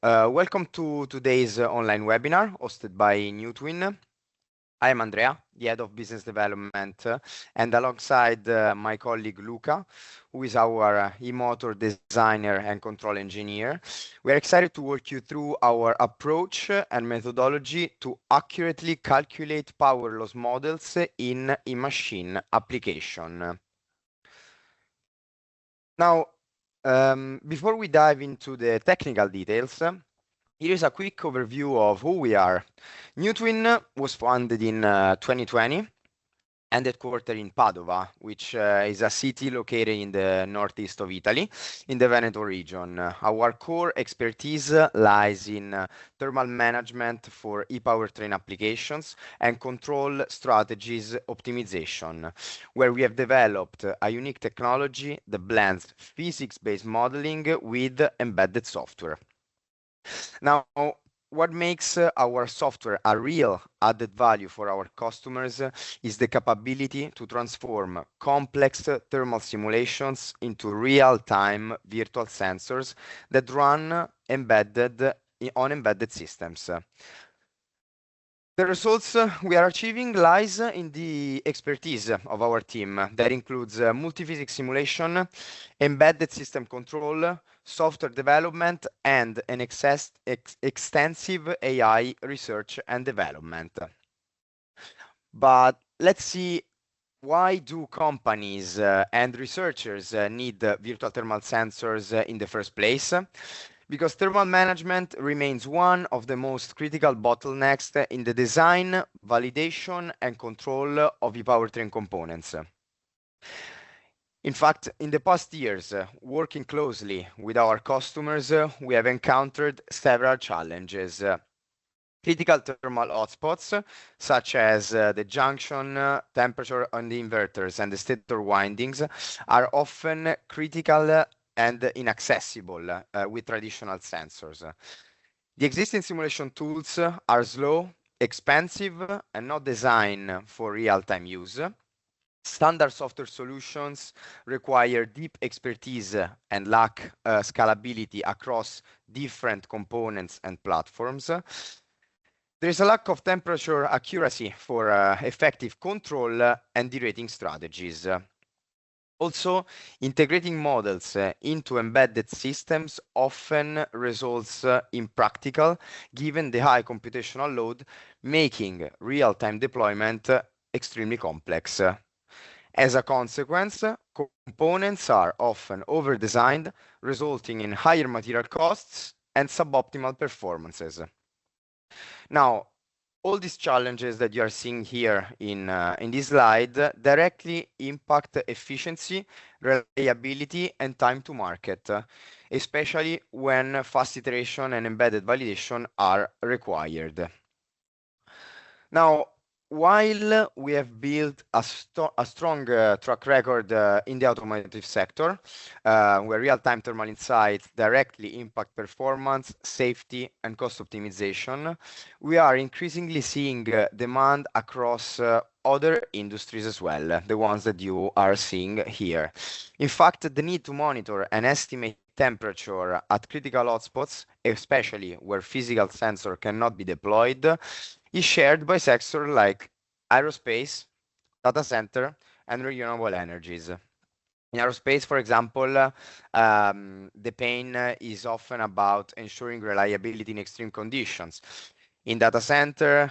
Welcome to today's online webinar hosted by Newtwen. I am Andrea, the head of business development, and alongside my colleague Luca, who is our e-motor designer and control engineer, we are excited to walk you through our approach and methodology to accurately calculate power loss models in eMachine application. Now, before we dive into the technical details, here is a quick overview of who we are. Newtwen was founded in 2020 and headquartered in Padova, which is a city located in the northeast of Italy, in the Veneto region. Our core expertise lies in thermal management for e-powertrain applications and control strategies optimization, where we have developed a unique technology that blends physics-based modeling with embedded software. Now, what makes our software a real added value for our customers is the capability to transform complex thermal simulations into real-time virtual sensors that run on embedded systems. The results we are achieving lies in the expertise of our team that includes multi-physics simulation, embedded system control, software development, and an extensive AI research and development. But let's see, why do companies and researchers need virtual thermal sensors in the first place? Because thermal management remains one of the most critical bottlenecks in the design, validation, and control of e-powertrain components. In fact, in the past years, working closely with our customers, we have encountered several challenges. Critical thermal hotspots, such as the junction temperature on the inverters and the stator windings, are often critical and inaccessible with traditional sensors. The existing simulation tools are slow, expensive, and not designed for real-time use. Standard software solutions require deep expertise and lack scalability across different components and platforms. There is a lack of temperature accuracy for effective control and derating strategies. Also, integrating models into embedded systems often results impractical given the high computational load, making real-time deployment extremely complex. As a consequence, components are often over-designed, resulting in higher material costs and suboptimal performances. Now, all these challenges that you are seeing here in this slide directly impact efficiency, reliability, and time to market, especially when fast iteration and embedded validation are required. Now, while we have built a strong track record in the automotive sector, where real-time thermal insights directly impact performance, safety, and cost optimization, we are increasingly seeing demand across other industries as well, the ones that you are seeing here. In fact, the need to monitor and estimate temperature at critical hotspots, especially where physical sensor cannot be deployed, is shared by sectors like aerospace, data center, and renewable energies. In aerospace, for example, the pain is often about ensuring reliability in extreme conditions. In data center,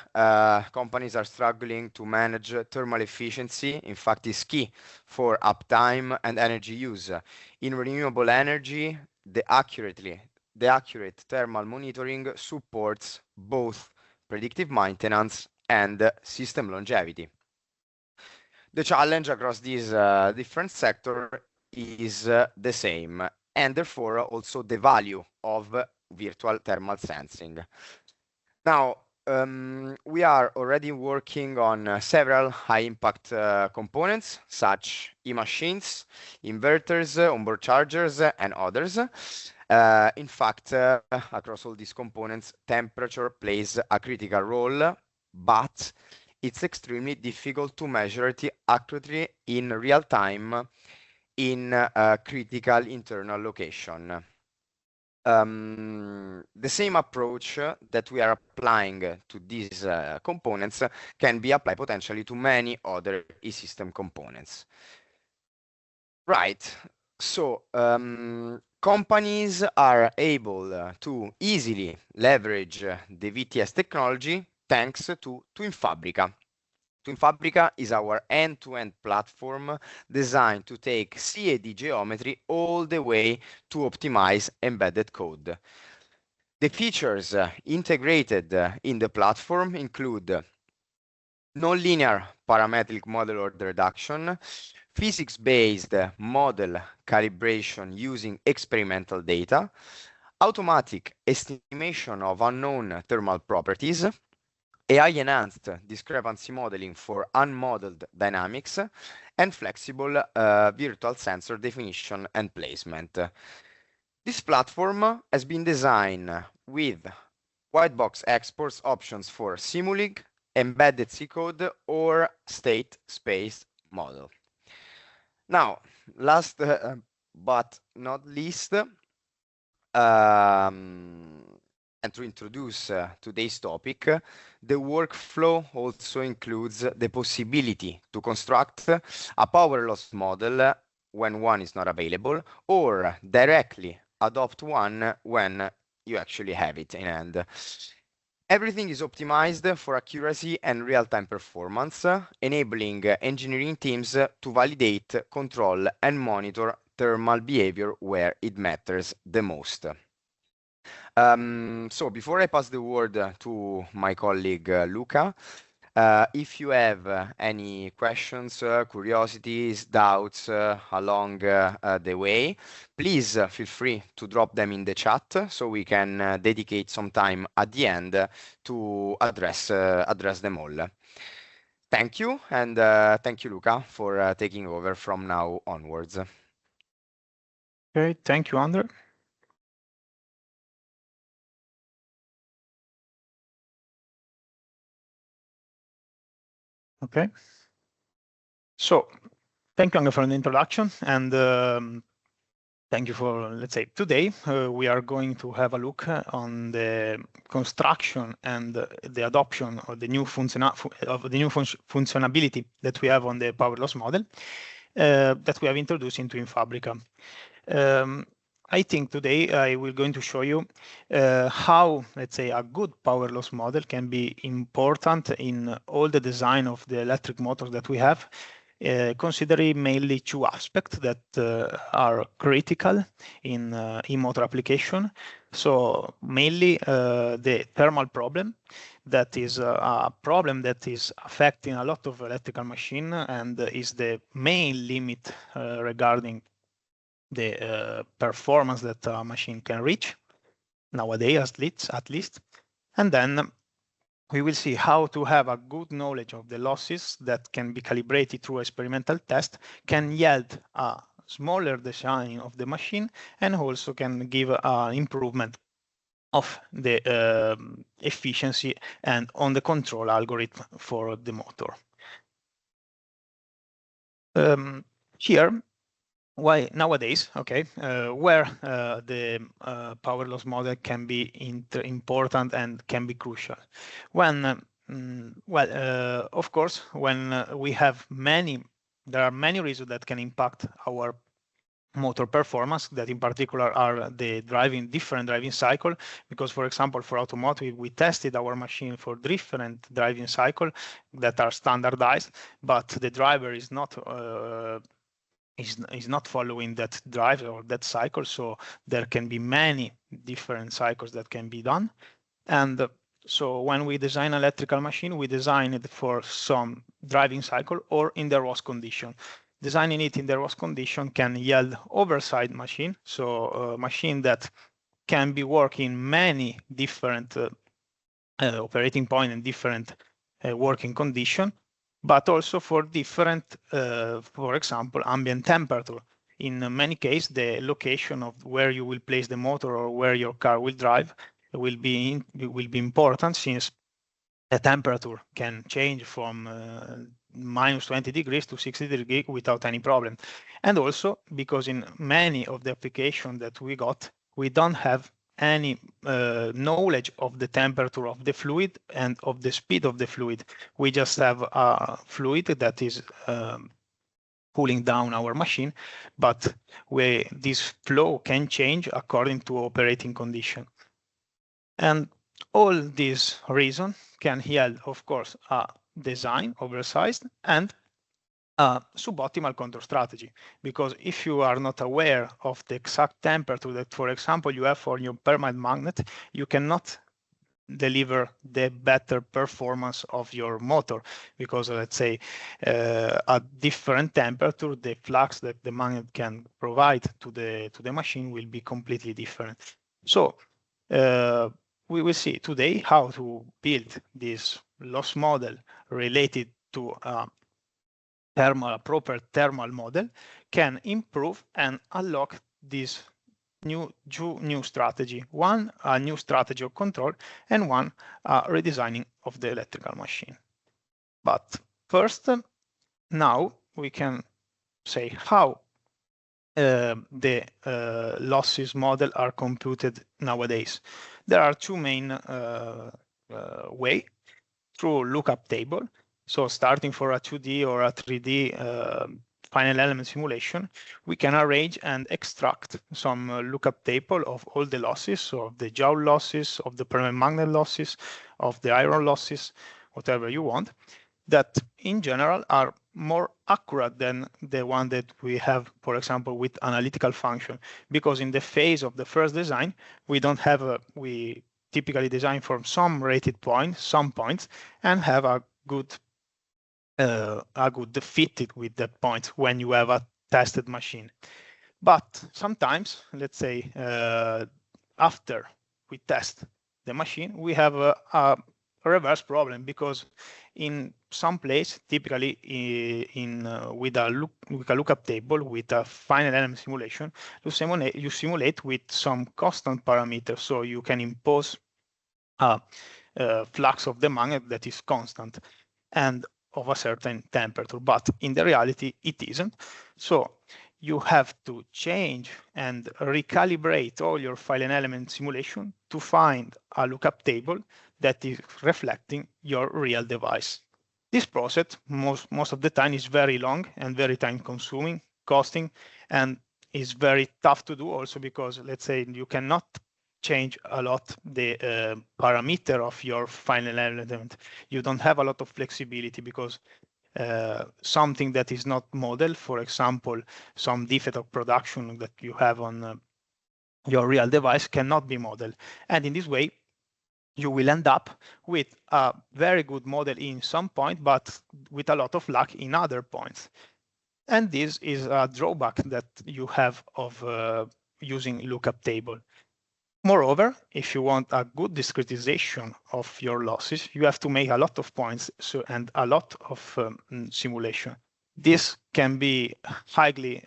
companies are struggling to manage thermal efficiency. In fact, it's key for uptime and energy use. In renewable energy, the accurate thermal monitoring supports both predictive maintenance and system longevity. The challenge across these different sectors is the same, and therefore also the value of virtual thermal sensing. Now, we are already working on several high-impact components, such eMachines, inverters, onboard chargers, and others. In fact, across all these components, temperature plays a critical role, but it's extremely difficult to measure it accurately in real time in a critical internal location. The same approach that we are applying to these components can be applied potentially to many other e-system components. Right. So companies are able to easily leverage the VTS technology thanks to InFabrica. InFabrica is our end-to-end platform designed to take CAD geometry all the way to optimize embedded code. The features integrated in the platform include nonlinear parametric model order reduction, physics-based model calibration using experimental data, automatic estimation of unknown thermal properties, AI-enhanced discrepancy modeling for unmodeled dynamics, and flexible virtual sensor definition and placement. This platform has been designed with white box exports options for Simulink, embedded C code, or state space model. Now, last but not least, and to introduce today's topic, the workflow also includes the possibility to construct a power loss model when one is not available, or directly adopt one when you actually have it in hand. Everything is optimized for accuracy and real-time performance, enabling engineering teams to validate, control, and monitor thermal behavior where it matters the most. So before I pass the word to my colleague Luca, if you have any questions, curiosities, doubts along the way, please feel free to drop them in the chat so we can dedicate some time at the end to address them all. Thank you, and thank you, Luca, for taking over from now onwards. Okay, thank you, Andre. Okay. So thank you, Andre, for the introduction, and thank you for, let's say, today we are going to have a look on the construction and the adoption of the new functionality that we have on the power loss model that we have introduced into InFabrica. I think today I will going to show you how, let's say, a good power loss model can be important in all the design of the electric motors that we have, considering mainly two aspects that are critical in e-motor application. So mainly the thermal problem, that is a problem that is affecting a lot of electrical machine and is the main limit regarding the performance that a machine can reach nowadays, at least. And then we will see how to have a good knowledge of the losses that can be calibrated through experimental test, can yield a smaller design of the machine, and also can give an improvement of the efficiency and on the control algorithm for the motor. Here, why nowadays, okay, where the power loss model can be important and can be crucial. When, of course, when we have there are many reasons that can impact our motor performance, that in particular are the different driving cycle, because for example for automotive we tested our machine for different driving cycle that are standardized, but the driver is not following that drive or that cycle, so there can be many different cycles that can be done. And so when we design electrical machine, we design it for some driving cycle or in the ROS condition. Designing it in the ROS condition can yield oversized machine, so a machine that can be working many different operating point and different working condition, but also for different, for example, ambient temperature. In many cases, the location of where you will place the motor or where your car will drive will be important, since the temperature can change from minus 20 degrees to 60 degrees without any problem. And also because in many of the applications that we got, we don't have any knowledge of the temperature of the fluid and of the speed of the fluid. We just have a fluid that is cooling down our machine, but this flow can change according to operating condition. And all these reasons can yield, of course, a design oversized and suboptimal control strategy, because if you are not aware of the exact temperature that, for example, you have for your permanent magnet, you cannot deliver the better performance of your motor, because let's say at different temperature, the flux that the magnet can provide to the machine will be completely different. So we will see today how to build this loss model related to a proper thermal model can improve and unlock this new strategy. One, a new strategy of control, and one, redesigning of the electrical machine. But first, now we can say how the losses model are computed nowadays. There are two main ways: through lookup table. So starting for a 2D or a 3D final element simulation, we can arrange and extract some lookup table of all the losses, so of the joule losses, of the permanent magnet losses, of the iron losses, whatever you want, that in general are more accurate than the one that we have, for example, with analytical function, because in the phase of the first design, we don't have we typically design from some rated point, some points, and have a good fit with that point when you have a tested machine. But sometimes, let's say, after we test the machine, we have a reverse problem, because in some place, typically with a lookup table, with a final element simulation, you simulate with some constant parameters, so you can impose a flux of the magnet that is constant and of a certain temperature, but in the reality it isn't. So you have to change and recalibrate all your file and element simulation to find a lookup table that is reflecting your real device. This process most of the time is very long and very time consuming, costing, and is very tough to do also, because let's say you cannot change a lot the parameter of your final element. You don't have a lot of flexibility, because something that is not modeled, for example, some defect of production that you have on your real device cannot be modeled. And in this way, you will end up with a very good model in some point, but with a lot of luck in other points. And this is a drawback that you have of using lookup table. Moreover, if you want a good discretization of your losses, you have to make a lot of points and a lot of simulation. This can be highly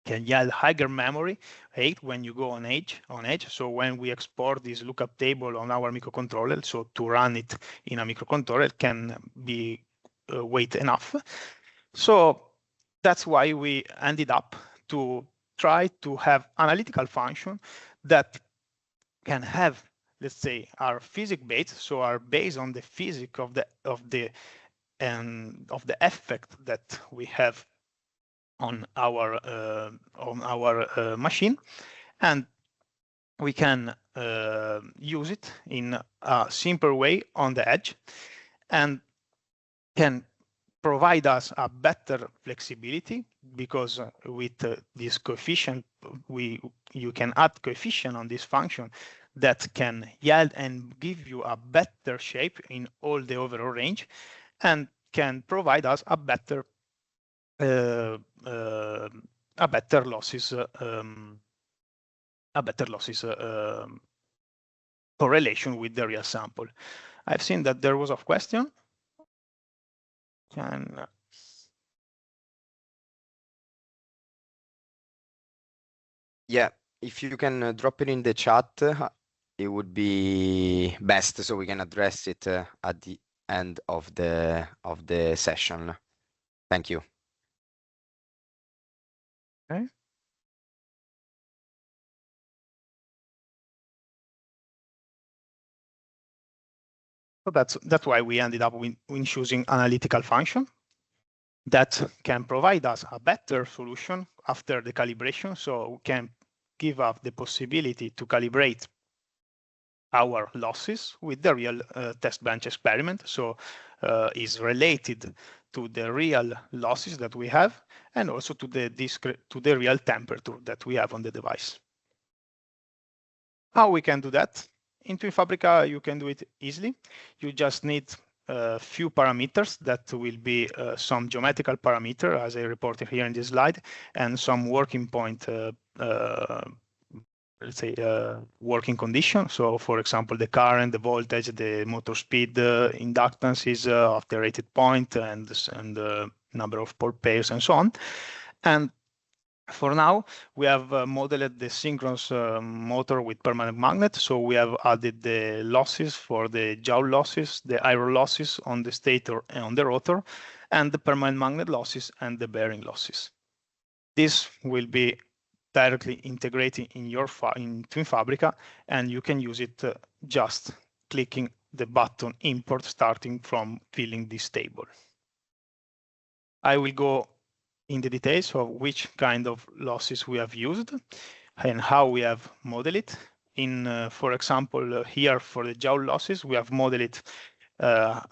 can yield higher memory rate when you go on edge. So when we export this lookup table on our microcontroller, so to run it in a microcontroller can be weight enough. So that's why we ended up to try to have analytical function that can have, let's say, our physics based, so are based on the physics of the effect that we have on our machine, and we can use it in a simple way on the edge, and can provide us a better flexibility, because with this coefficient, you can add coefficient on this function that can yield and give you a better shape in all the overall range, and can provide us a better losses correlation with the real sample. I've seen that there was a question. Yeah, if you can drop it in the chat, it would be best, so we can address it at the end of the session. Thank you. Okay. So that's why we ended up with choosing analytical function that can provide us a better solution after the calibration. So we can give us the possibility to calibrate our losses with the real test bench experiment. So is related to the real losses that we have and also to the real temperature that we have on the device. How we can do that? In Fabrica, you can do it easily. You just need a few parameters that will be some geometrical parameter, as I reported here in this slide, and some working point, let's say, working condition. So, for example, the current, the voltage, the motor speed, inductances of the rated point, and the number of pole pairs, and so on. And for now, we have modeled the synchronous motor with permanent magnet. So we have added the losses for the joule losses, the iron losses on the stator and on the rotor, and the permanent magnet losses and the bearing losses. This will be directly integrated in your in Fabrica, and you can use it just clicking the button import starting from filling this table. I will go in the details of which kind of losses we have used and how we have modeled it. For example, here for the joule losses, we have modeled it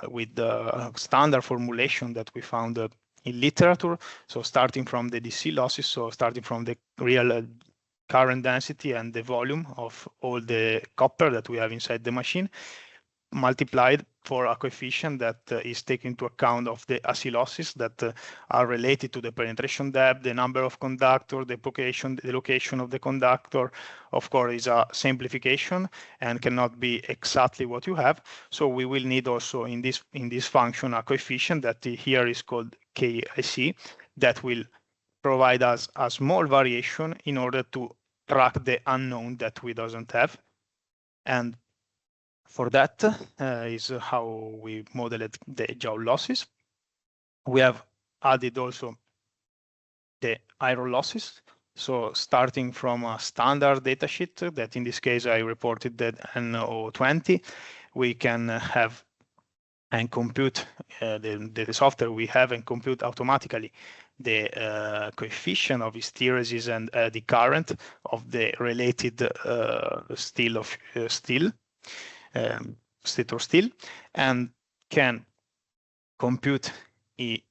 with the standard formulation that we found in literature. So starting from the DC losses, so starting from the real current density and the volume of all the copper that we have inside the machine, multiplied for a coefficient that is taken into account of the AC losses that are related to the penetration depth, the number of conductor, the location of the conductor. Of course, is a simplification and cannot be exactly what you have. So we will need also in this function a coefficient that here is called KIC that will provide us a small variation in order to track the unknown that we doesn't have. And for that is how we modeled the joule losses. We have added also the iron losses. So starting from a standard datasheet that in this case I reported that N020, we can have and compute the software we have and compute automatically the coefficient of hysteresis and the current of the related state or still, and can compute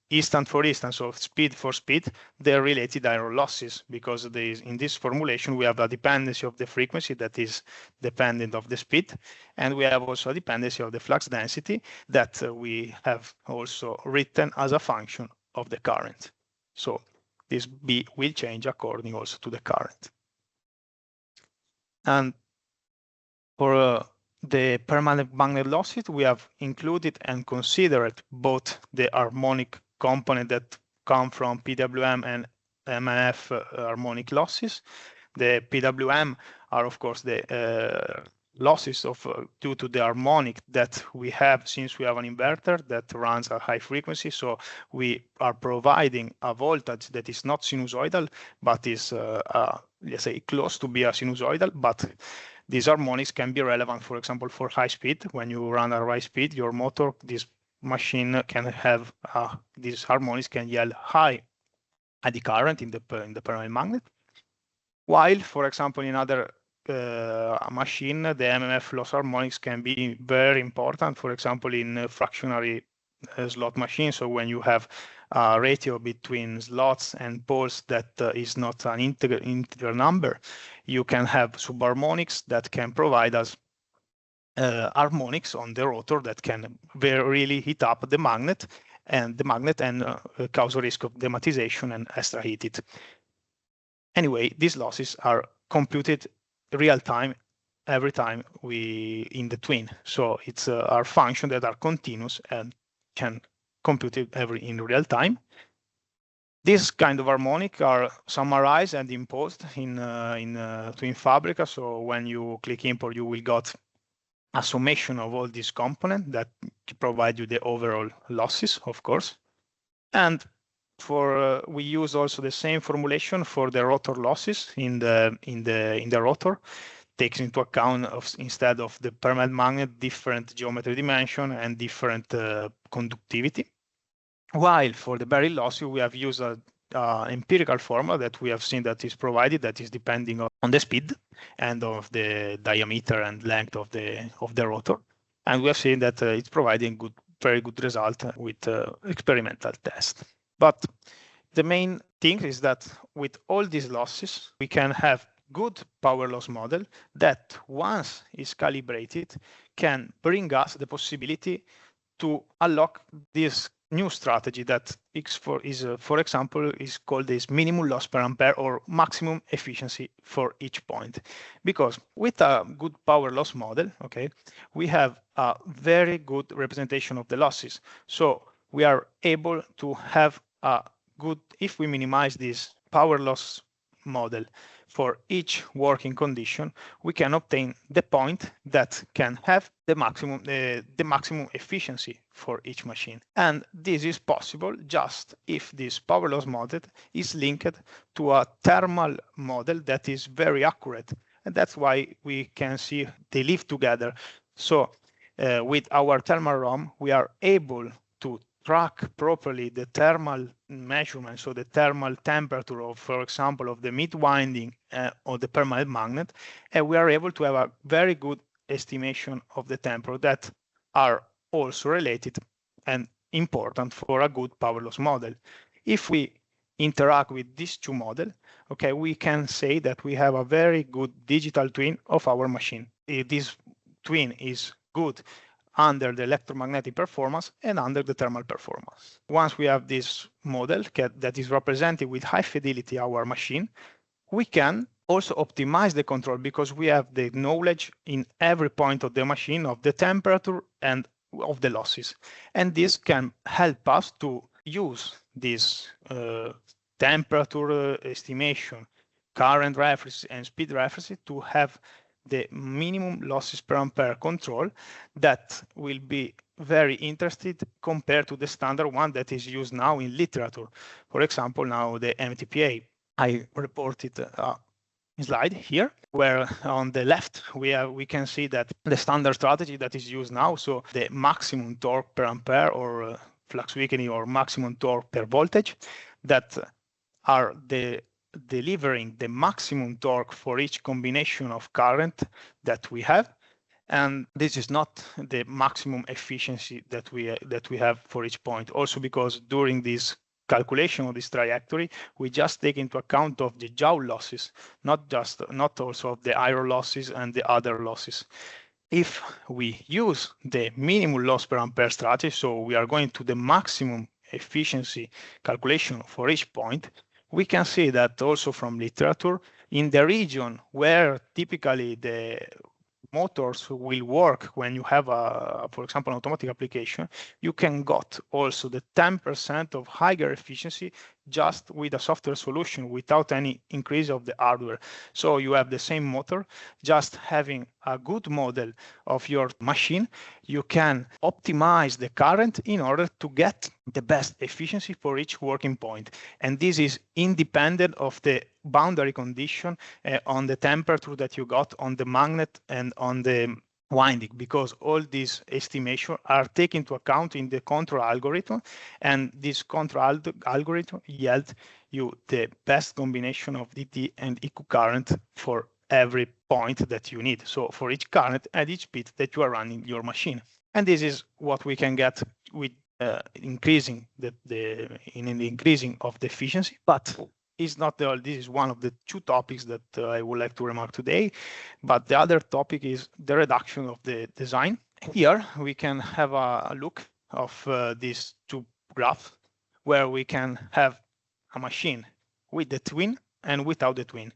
instant for instant, so speed for speed, the related iron losses, because in this formulation we have a dependency of the frequency that is dependent of the speed, and we have also a dependency of the flux density that we have also written as a function of the current. So this B will change according also to the current. And for the permanent magnet losses, we have included and considered both the harmonic component that come from PWM and MNF harmonic losses. The PWM are, of course, the losses due to the harmonic that we have since we have an inverter that runs at high frequency. So we are providing a voltage that is not sinusoidal, but is, let's say, close to be a sinusoidal, but these harmonics can be relevant, for example, for high speed. When you run at high speed, your motor, this machine can have these harmonics can yield high eddy current in the permanent magnet. While, for example, in other machine, the MMF loss harmonics can be very important. For example, in fractionary slot machine. So when you have a ratio between slots and poles that is not an integer number, you can have subharmonics that can provide us harmonics on the rotor that can really heat up the magnet and cause a risk of dematization and extra heated. Anyway, these losses are computed real time every time in the twin. So it's our function that are continuous and can compute it in real time. This kind of harmonic are summarized and imposed in Twin Fabrica. So when you click import, you will get a summation of all these components that provide you the overall losses, of course. And we use also the same formulation for the rotor losses in the rotor takes into account instead of the permanent magnet, different geometry dimension and different conductivity. While for the very lossy, we have used a empirical formula that we have seen that is provided, that is depending on the speed and of the diameter and length of the rotor, and we have seen that it's providing very good result with experimental test. But the main thing is that with all these losses, we can have good power loss model that once is calibrated can bring us the possibility to unlock this new strategy that for example, is called this minimum loss per ampere or maximum efficiency for each point. Because with a good power loss model, okay, we have a very good representation of the losses. So we are able to have a good, if we minimize this power loss model for each working condition, we can obtain the point that can have the maximum efficiency for each machine. And this is possible just if this power loss model is linked to a thermal model that is very accurate. And that's why we can see they live together. So with our thermal ROM, we are able to track properly the thermal measurement, so the thermal temperature of, for example, of the mid winding or the permanent magnet, and we are able to have a very good estimation of the temperature that are also related and important for a good power loss model. If we interact with these two models, okay, we can say that we have a very good digital twin of our machine. This twin is good under the electromagnetic performance and under the thermal performance. Once we have this model that is represented with high fidelity our machine, we can also optimize the control because we have the knowledge in every point of the machine of the temperature and of the losses. And this can help us to use this temperature estimation, current reference and speed reference to have the minimum losses per ampere control that will be very interesting compared to the standard one that is used now in literature. For example, now the MTPA. I reported a slide here where on the left we can see that the standard strategy that is used now, so the maximum torque per ampere or flux weakening or maximum torque per voltage, that are delivering the maximum torque for each combination of current that we have, and this is not the maximum efficiency that we have for each point. Also because during this calculation of this trajectory, we just take into account of the Joule losses, not also of the iron losses and the other losses. If we use the minimum loss per ampere strategy, so we are going to the maximum efficiency calculation for each point, we can see that also from literature, in the region where typically the motors will work when you have for example, an automatic application, you can got also the 10% of higher efficiency just with a software solution without any increase of the hardware. So you have the same motor, just having a good model of your machine, you can optimize the current in order to get the best efficiency for each working point. And this is independent of the boundary condition on the temperature that you got on the magnet and on the winding, because all these estimations are taken into account in the control algorithm, and this control algorithm yields you the best combination of DT and EQ current for every point that you need. So for each current at each speed that you are running your machine. And this is what we can get with increasing the increasing of the efficiency, but is not the, this is one of the two topics that I would like to remark today. But the other topic is the reduction of the design. Here we can have a look of these two graphs where we can have a machine with the twin and without the twin.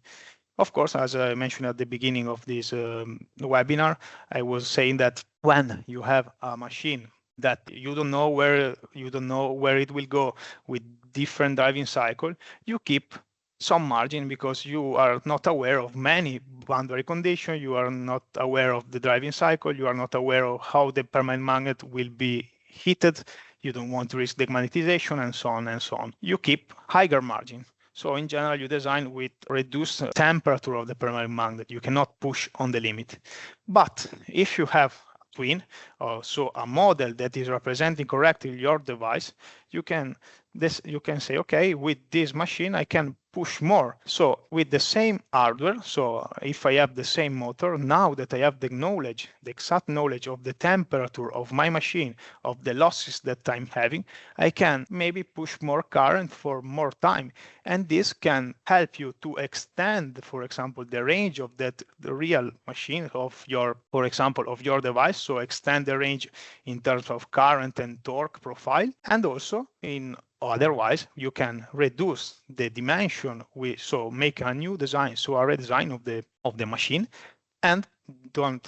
Of course, as I mentioned at the beginning of this webinar, I was saying that when you have a machine that you don't know where it will go with different driving cycle, you keep some margin because you are not aware of many boundary conditions, you are not aware of the driving cycle, you are not aware of how the permanent magnet will be heated, you don't want to risk demagnetization, and so on and so on. You keep higher margin. So in general, you design with reduced temperature of the permanent magnet. You cannot push on the limit. But if you have a twin, so a model that is representing correctly your device, you can say, okay, with this machine, I can push more. So with the same hardware, so if I have the same motor, now that I have the knowledge, the exact knowledge of the temperature of my machine, of the losses that I'm having, I can maybe push more current for more time. And this can help you to extend, for example, the range of the real machine of your, for example, of your device. So extend the range in terms of current and torque profile. And also otherwise, you can reduce the dimension. So make a new design, so a redesign of the machine, and doesn't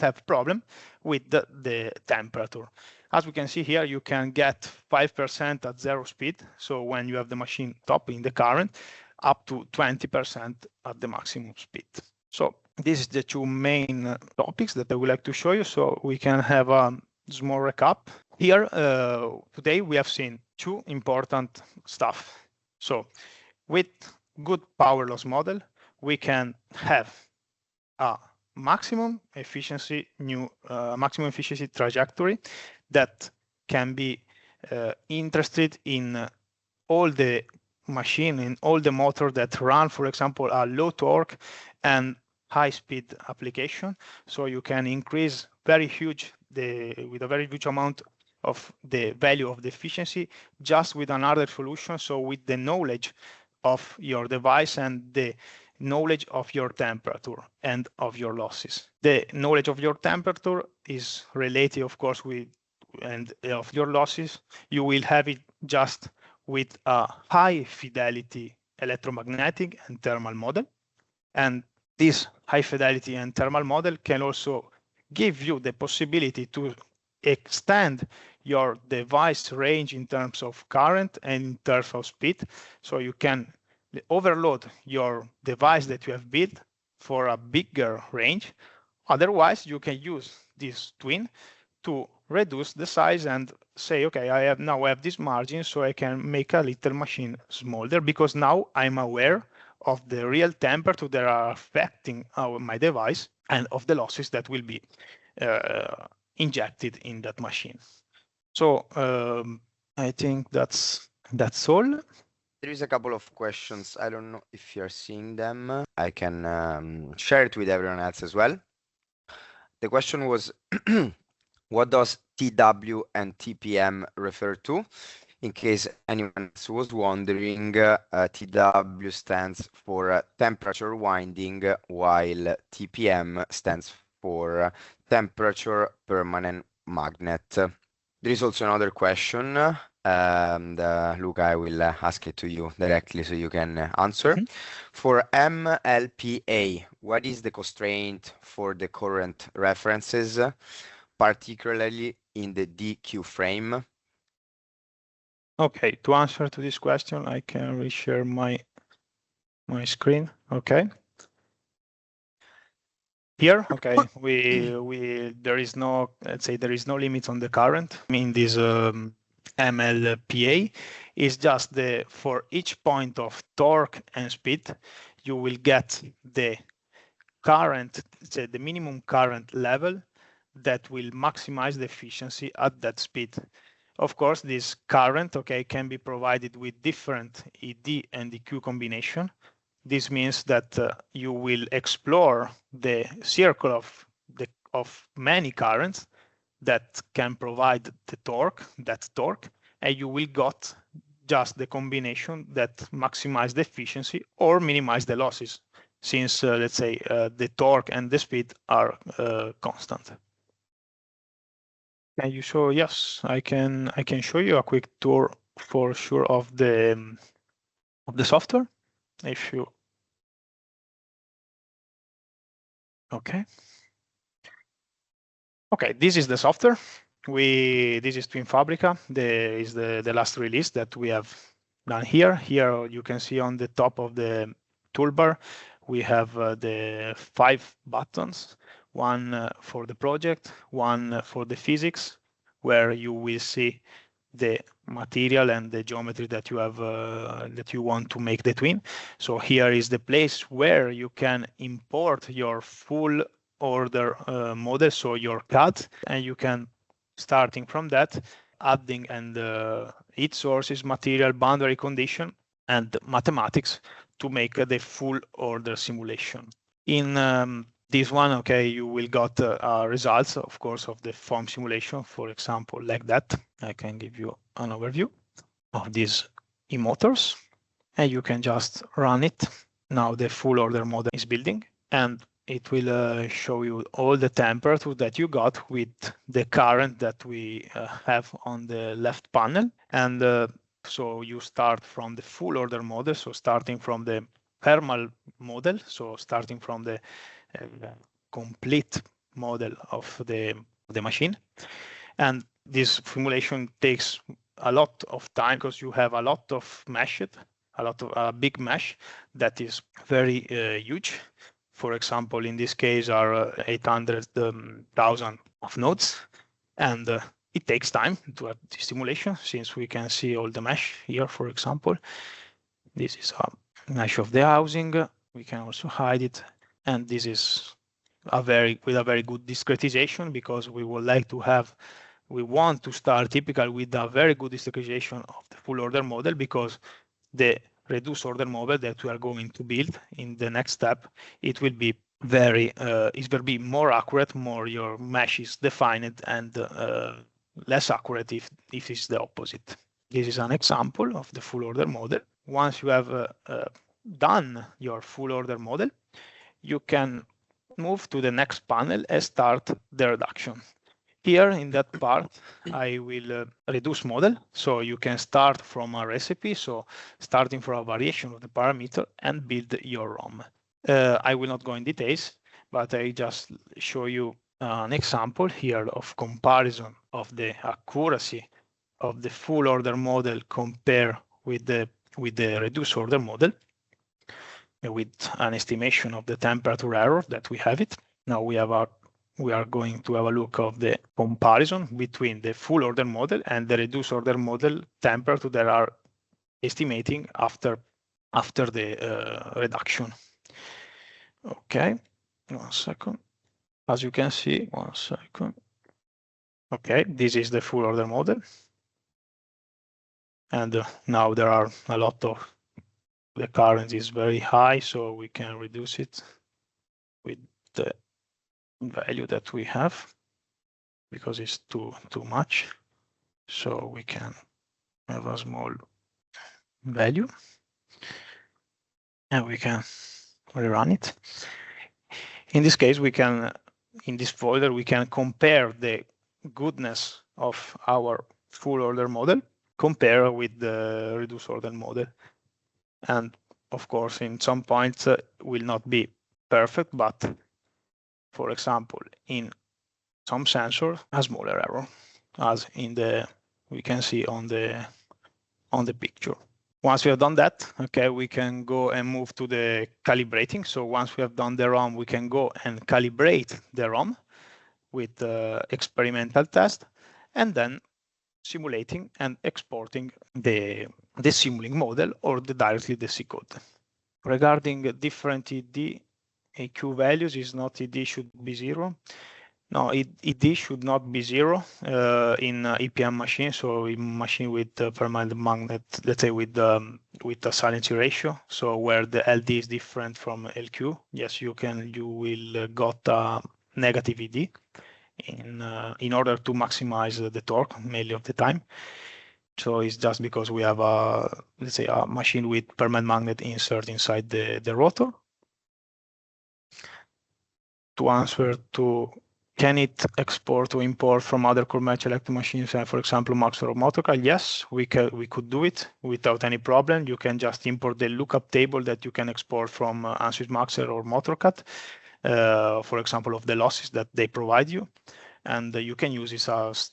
have problem with the temperature. As we can see here, you can get 5% at zero speed. So when you have the machine topping the current, up to 20% at the maximum speed. So this is the two main topics that I would like to show you. So we can have a small recap. Here, today we have seen two important stuff. So with good power loss model, we can have a maximum efficiency trajectory that can be interested in all the machine, in all the motor that run, for example, a low torque and high speed application. So you can increase with a very huge amount of the value of the efficiency just with another solution. So with the knowledge of your device and the knowledge of your temperature and of your losses. The knowledge of your temperature is related, of course, and of your losses. You will have it just with a high fidelity electromagnetic and thermal model. And this high fidelity and thermal model can also give you the possibility to extend your device range in terms of current and in terms of speed. So you can overload your device that you have built for a bigger range. Otherwise, you can use this twin to reduce the size and say, okay, I have this margin, so I can make a little machine smaller because now I'm aware of the real temperature that are affecting my device and of the losses that will be injected in that machine. So I think that's all. There is a couple of questions. I don't know if you're seeing them. I can share it with everyone else as well. The question was, what does TW and TPM refer to? In case anyone else was wondering, TW stands for temperature winding, while TPM stands for temperature permanent magnet. There is also another question, and Luca, I will ask it to you directly so you can answer. For MLPA, what is the constraint for the current references, particularly in the DQ frame? Okay, to answer to this question, I can reshare my screen. Okay. Here, okay, there is no, let's say there is no limit on the current. I mean, this MLPA is just for each point of torque and speed, you will get the current, say the minimum current level that will maximize the efficiency at that speed. Of course, this current, okay, can be provided with different ED and EQ combination. This means that you will explore the circle of many currents that can provide the torque, and you will got just the combination that maximize the efficiency or minimize the losses, since let's say the torque and the speed are constant. Can you show? Yes, I can show you a quick tour for sure of the software. If you okay, this is the software. This is Twin Fabrica. Is the last release that we have done here. Here you can see on the top of the toolbar we have the 5 buttons. One for the project, one for the physics, where you will see the material and the geometry that you have that you want to make the twin. So here is the place where you can import your full order model, so your CAD, and you can, starting from that, adding and heat sources, material, boundary condition, and mathematics to make the full order simulation. In this one, okay, you will got results, of course, of the form simulation, for example, like that. I can give you an overview of these e-motors, and you can just run it. Now the full order model is building, and it will show you all the temperature that you got with the current that we have on the left panel. And so you start from the full order model, so starting from the thermal model, so starting from the complete model of the machine. And this simulation takes a lot of time because you have a lot of mesh, a big mesh that is very huge. For example, in this case are 800,000 of nodes, and it takes time to have this simulation, since we can see all the mesh here. For example, this is a mesh of the housing. We can also hide it, and this is with a very good discretization, because we would like to have, we want to start typical with a very good discretization of the full order model, because the reduced order model that we are going to build in the next step, it will be very, it will be more accurate, more your mesh is defined, and less accurate if it's the opposite. This is an example of the full order model. Once you have done your full order model, you can move to the next panel and start the reduction. Here in that part, I will reduce model. So you can start from a recipe, so starting from a variation of the parameter, and build your ROM. I will not go in details, but I just show you an example here of comparison of the accuracy of the full order model compared with the reduced order model, with an estimation of the temperature error that we have it. Now we are going to have a look of the comparison between the full order model and the reduced order model temperature that are estimating after the reduction. Okay, 1 second. As you can see, 1 second. Okay, this is the full order model. And now there are a lot of, the current is very high, so we can reduce it with the value that we have, because it's too much. So we can have a small value, and we can rerun it. In this case, we can, in this folder, we can compare the goodness of our full order model compare with the reduced order model. And of course, in some points will not be perfect, but for example, in some sensor, a smaller error, as in the, we can see on the picture. Once we have done that, okay, we can go and move to the calibrating. So once we have done the ROM, we can go and calibrate the ROM with the experimental test, and then simulating and exporting the simulating model or directly the C code. Regarding different ED AQ values, is not ED should be 0. No, ED should not be 0 in EPM machine. So in machine with permanent magnet, let's say with a silency ratio, so where the LD is different from LQ. Yes, you will got a negative ED in order to maximize the torque mainly of the time. So it's just because we have let's say a machine with permanent magnet insert inside the rotor. To answer to, can it export or import from other commercial electric machines, for example, Maxor or Motorcad? Yes, we could do it without any problem. You can just import the lookup table that you can export from Ansys Maxor or Motorcad, for example, of the losses that they provide you. and you can use it as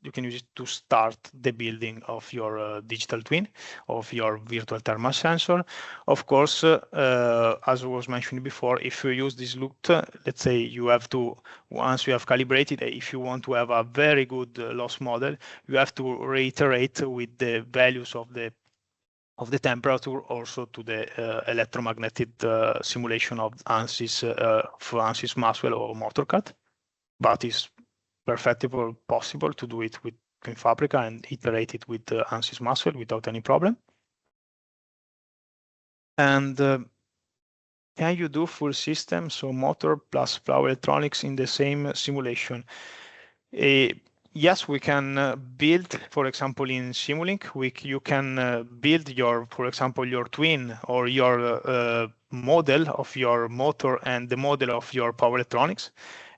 you can use it to start the building of your digital twin of your virtual thermal sensor. Of course, as was mentioned before, if you use this loop, let's say you have to, once you have calibrated, if you want to have a very good loss model, you have to reiterate with the values of the temperature also to the electromagnetic simulation of ANSYS Maxwell or MotorCAD, but it's perfectly possible to do it with Fabrica and iterate it with ANSYS Maxwell without any problem. And can you do full system, so motor plus power electronics in the same simulation? Yes, we can build, for example, in Simulink, you can build your, for example, your twin or your model of your motor and the model of your power electronics,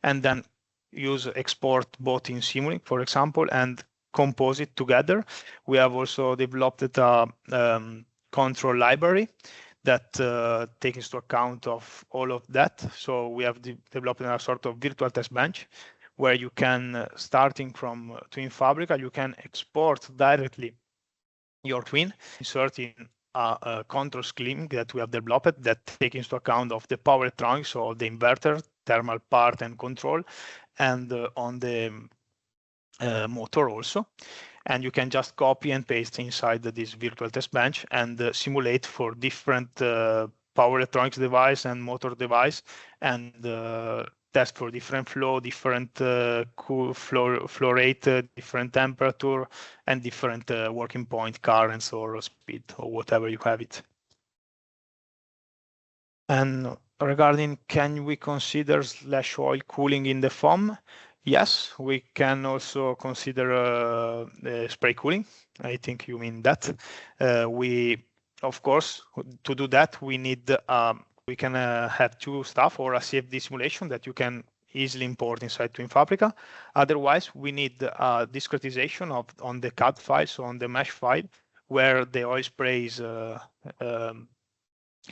and then use export both in Simulink, for example, and compose it together. We have also developed a control library that takes into account of all of that. So we have developed a sort of virtual test bench where you can, starting from Twin Fabrica, you can export directly your twin, inserting a control scheme that we have developed that takes into account of the power electronics, so the inverter, thermal part and control, and on the motor also. And you can just copy and paste inside this virtual test bench and simulate for different power electronics device and motor device, and test for different flow, different flow rate, different temperature, and different working point currents or speed or whatever you have it. And regarding, can we consider slash oil cooling in the foam? Yes, we can also consider spray cooling. I think you mean that. Of course, to do that, we need we can have two stuff or a CFD simulation that you can easily import inside Twin Fabrica. Otherwise, we need discretization on the CAD file, so on the mesh file, where the oil spray is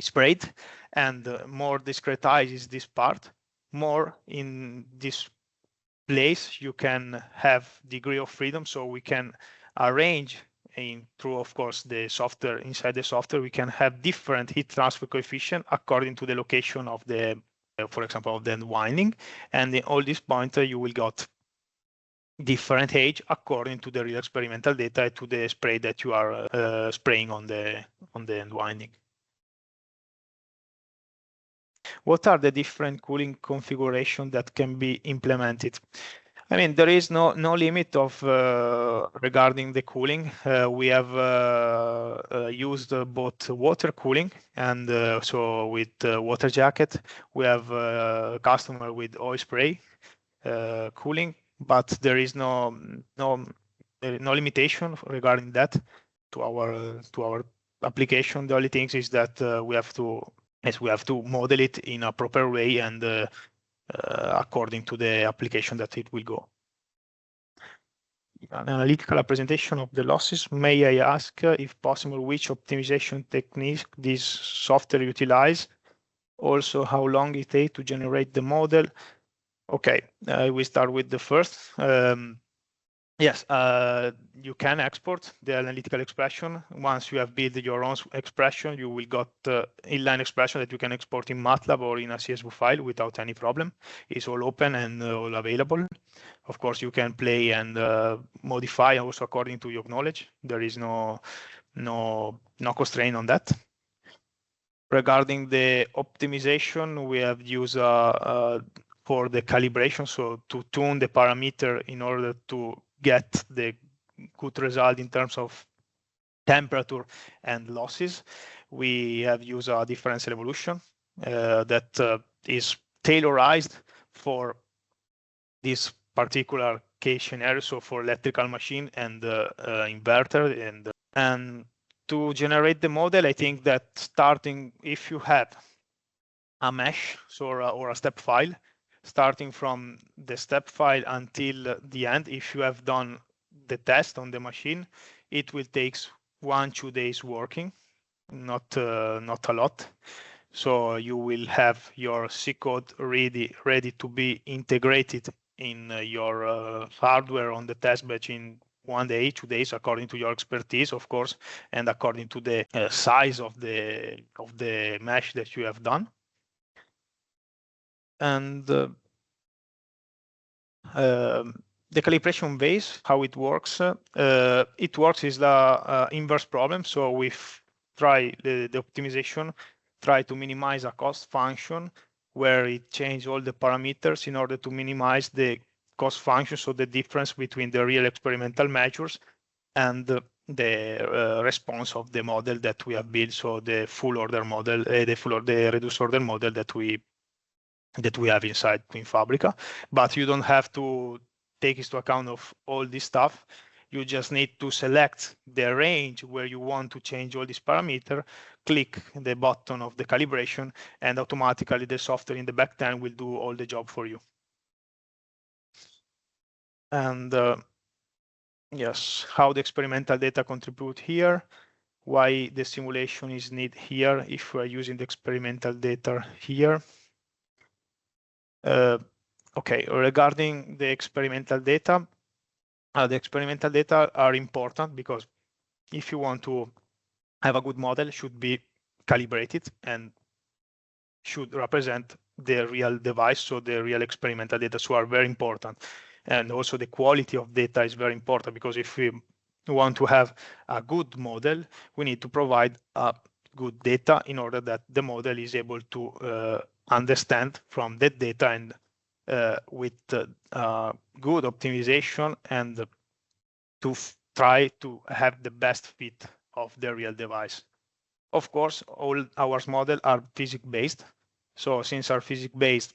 sprayed, and more discretizes this part. More in this place, you can have degree of freedom, so we can arrange through, of course, the software. Inside the software, we can have different heat transfer coefficient according to the location of the, for example, of the unwinding. And in all these points, you will got different age according to the real experimental data to the spray that you are spraying on the unwinding. What are the different cooling configurations that can be implemented? I mean, there is no limit of regarding the cooling. We have used both water cooling and so with water jacket. We have a customer with oil spray cooling, but there is no limitation regarding that to our application. The only thing is that we have to model it in a proper way and according to the application that it will go. An analytical representation of the losses. May I ask, if possible, which optimization technique this software utilize? Also, how long it takes to generate the model? Okay, we start with the first. Yes, you can export the analytical expression. Once you have built your own expression, you will got inline expression that you can export in MATLAB or in a CSV file without any problem. It's all open and all available. Of course, you can play and modify also according to your knowledge. There is no constraint on that. Regarding the optimization, we have used for the calibration, so to tune the parameter in order to get the good result in terms of temperature and losses. We have used a differential evolution that is tailored for this particular case scenario, so for electrical machine and inverter. And to generate the model, I think that starting, if you have a mesh or a step file, starting from the step file until the end, if you have done the test on the machine, it will take 1-2 days working, not a lot. So you will have your C code ready to be integrated in your hardware on the test batch in 1 day, 2 days, according to your expertise, of course, and according to the size of the mesh that you have done. And the calibration base, how it works is the inverse problem. So we try the optimization, try to minimize a cost function where it changes all the parameters in order to minimize the cost function, so the difference between the real experimental measures and the response of the model that we have built, so the full order model, the reduced order model that we have inside InFabrica. But you don't have to take into account of all this stuff. You just need to select the range where you want to change all these parameters, click the button of the calibration, and automatically the software in the backend will do all the job for you. And yes, how the experimental data contribute here, why the simulation is needed here if we are using the experimental data here. Okay, regarding the experimental data are important because if you want to have a good model, it should be calibrated and should represent the real device, so the real experimental data, so are very important. And also the quality of data is very important, because if we want to have a good model, we need to provide a good data in order that the model is able to understand from that data, and with good optimization, and to try to have the best fit of the real device. Of course, all our models are physics-based. So since our physics-based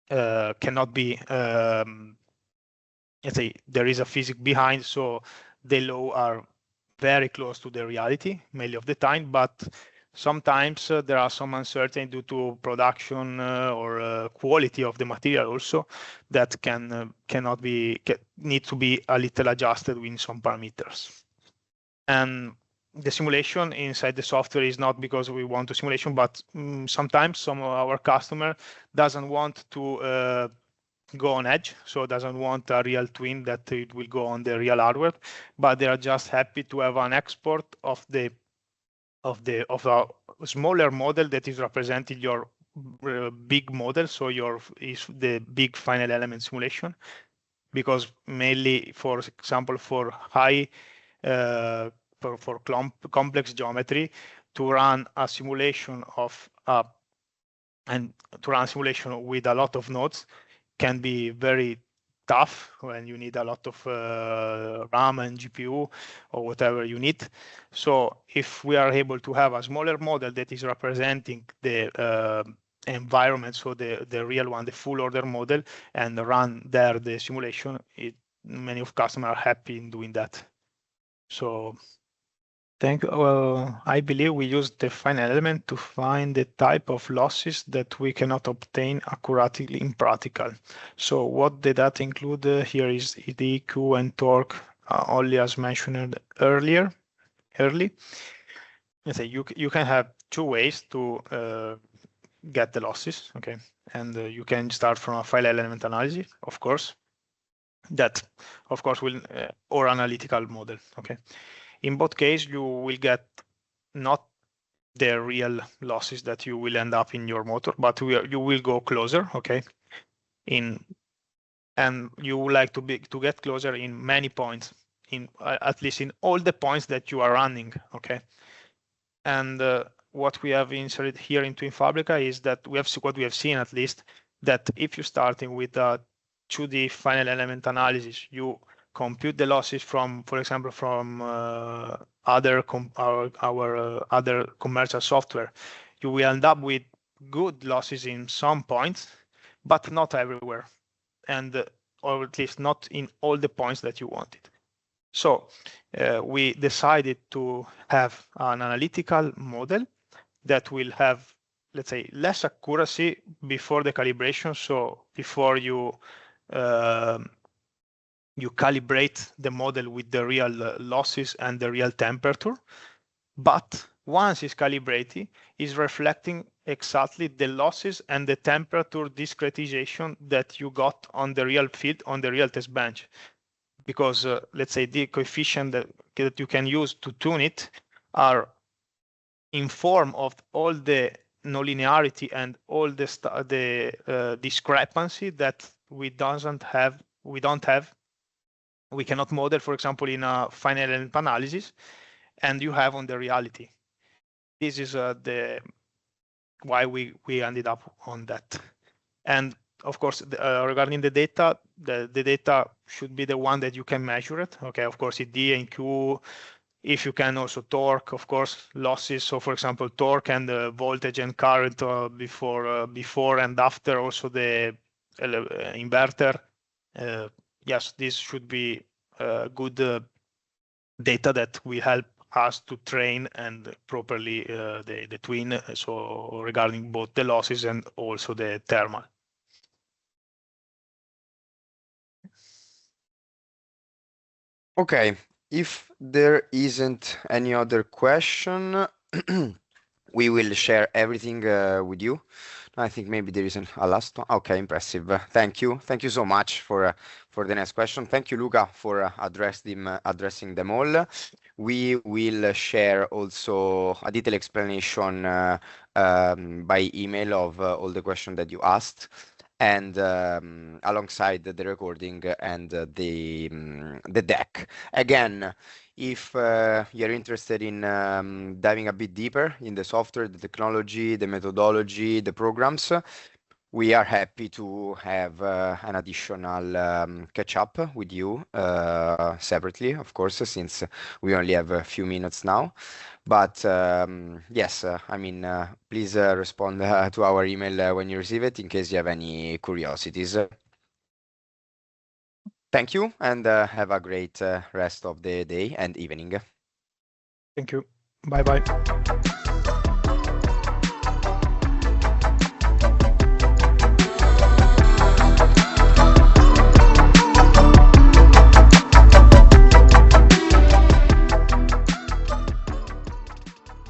cannot be, let's say, there is a physics behind, so the law are very close to the reality mainly of the time, but sometimes there are some uncertainty due to production or quality of the material also that need to be a little adjusted with some parameters. And the simulation inside the software is not because we want to simulation, but sometimes some of our customer doesn't want to go on edge, so doesn't want a real twin that it will go on the real hardware, but they are just happy to have an export of a smaller model that is representing your big model, so is the big final element simulation, because mainly, for example, for high for complex geometry, to run a simulation with a lot of nodes can be very tough when you need a lot of RAM and GPU or whatever you need. So if we are able to have a smaller model that is representing the environment, so the real one, the full order model, and run there the simulation, many of customers are happy in doing that. So I believe we use the final element to find the type of losses that we cannot obtain accurately in practical. So what the data include here is the EQ and torque, only as mentioned early. Let's say you can have two ways to get the losses, okay? And you can start from a file element analysis, of course. That, of course, will or analytical model, okay? In both cases, you will get not the real losses that you will end up in your motor, but you will go closer, okay? And you would like to get closer in many points, at least in all the points that you are running, okay? And what we have inserted here into InFabrica is that what we have seen, at least, that if you're starting with a 2D final element analysis, you compute the losses from, for example, from our other commercial software, you will end up with good losses in some points, but not everywhere, and or at least not in all the points that you wanted. So we decided to have an analytical model that will have, let's say, less accuracy before the calibration. So before you calibrate the model with the real losses and the real temperature, but once it's calibrated, is reflecting exactly the losses and the temperature discretization that you got on the real field, on the real test bench. Because let's say the coefficient that you can use to tune it are in form of all the nonlinearity and all the discrepancy that we don't have. We cannot model, for example, in a finite element analysis, and you have on the reality. This is the why we ended up on that. And of course, regarding the data, the data should be the one that you can measure it. Okay, of course, D and Q, if you can also torque, of course, losses. So for example, torque and voltage and current before and after, also the inverter. Yes, this should be good data that will help us to train and properly the twin. So regarding both the losses and also the thermal. Okay, if there isn't any other question, we will share everything with you. I think maybe there isn't a last one. Okay, impressive. Thank you. Thank you so much for the next question. Thank you, Luca, for addressing them all. We will share also a detailed explanation by email of all the questions that you asked, and alongside the recording and the deck. Again, if you're interested in diving a bit deeper in the software, the technology, the methodology, the programs, we are happy to have an additional catch up with you separately, of course, since we only have a few minutes now. But yes, I mean, please respond to our email when you receive it in case you have any curiosities. Thank you, and have a great rest of the day and evening. Thank you. Bye bye.